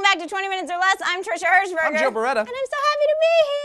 back to 20 Minutes or Less. I'm Trisha Hirschberger. I'm Joe Beretta. And I'm so happy to be here.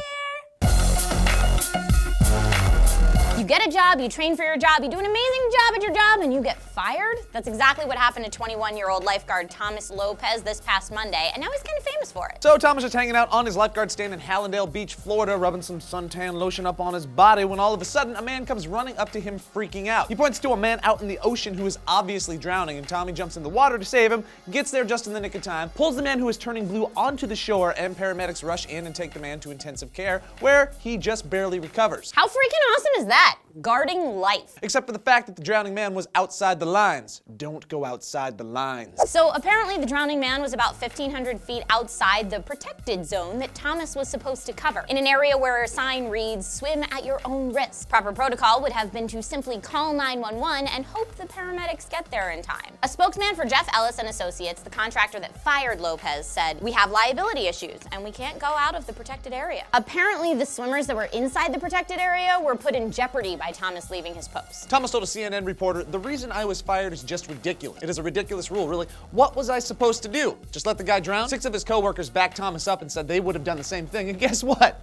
You get a job, you train for your job, you do an amazing job at your job, and you get fired? That's exactly what happened to 21-year-old lifeguard Thomas Lopez this past Monday, and now he's kind of famous for it. So Thomas was hanging out on his lifeguard stand in Hallandale Beach, Florida, rubbing some suntan lotion up on his body when all of a sudden a man comes running up to him freaking out. He points to a man out in the ocean who is obviously drowning, and Tommy jumps in the water to save him, gets there just in the nick of time, pulls the man who is turning blue onto the shore, and paramedics rush in and take the man to intensive care, where he just barely recovers. How freaking awesome is that? Guarding life. Except for the fact that the drowning man was outside the lines. Don't go outside the lines. So apparently the drowning man was about 1,500 feet outside the protected zone that Thomas was supposed to cover, in an area where a sign reads, "Swim at your own risk." Proper protocol would have been to simply call 911 and hope the paramedics get there in time. A spokesman for Jeff Ellis and Associates, the contractor that fired Lopez, said, "We have liability issues and we can't go out of the protected area." Apparently the swimmers that were inside the protected area were put in jeopardy by Thomas leaving his post. Thomas told a CNN reporter, "The reason I was fired is just ridiculous. It is a ridiculous rule, really. What was I supposed to do? Just let the guy drown?" 6 of his co-workers backed Thomas up and said they would have done the same thing, and guess what?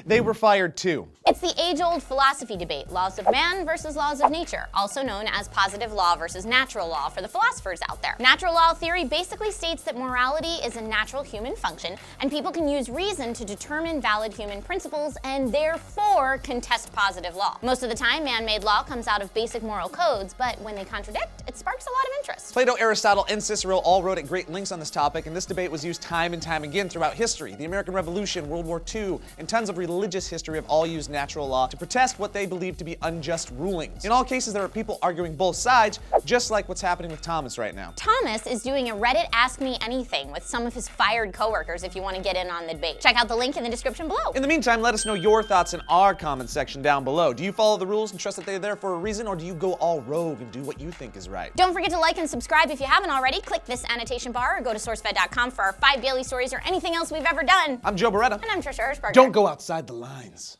They were fired too. It's the age-old philosophy debate, laws of man versus laws of nature, also known as positive law versus natural law for the philosophers out there. Natural law theory basically states that morality is a natural human function, and people can use reason to determine valid human principles and therefore contest positive law. Most of the time, man-made law comes out of basic moral codes, but when they contradict, it sparks a lot of interest. Plato, Aristotle, and Cicero all wrote at great lengths on this topic, and this debate was used time and time again throughout history. The American Revolution, World War II, and tons of religious history have all used natural law to protest what they believe to be unjust rulings. In all cases, there are people arguing both sides, just like what's happening with Thomas right now. Thomas is doing a Reddit Ask Me Anything with some of his fired coworkers if you want to get in on the debate. Check out the link in the description below. In the meantime, let us know your thoughts in our comment section down below. Do you follow the rules and trust that they're there for a reason, or do you go all rogue and do what you think is right? Don't forget to like and subscribe if you haven't already. Click this annotation bar or go to SourceFed.com for our 5 daily stories or anything else we've ever done. I'm Joe Beretta. And I'm Trisha Hirschberger. Don't go outside the lines.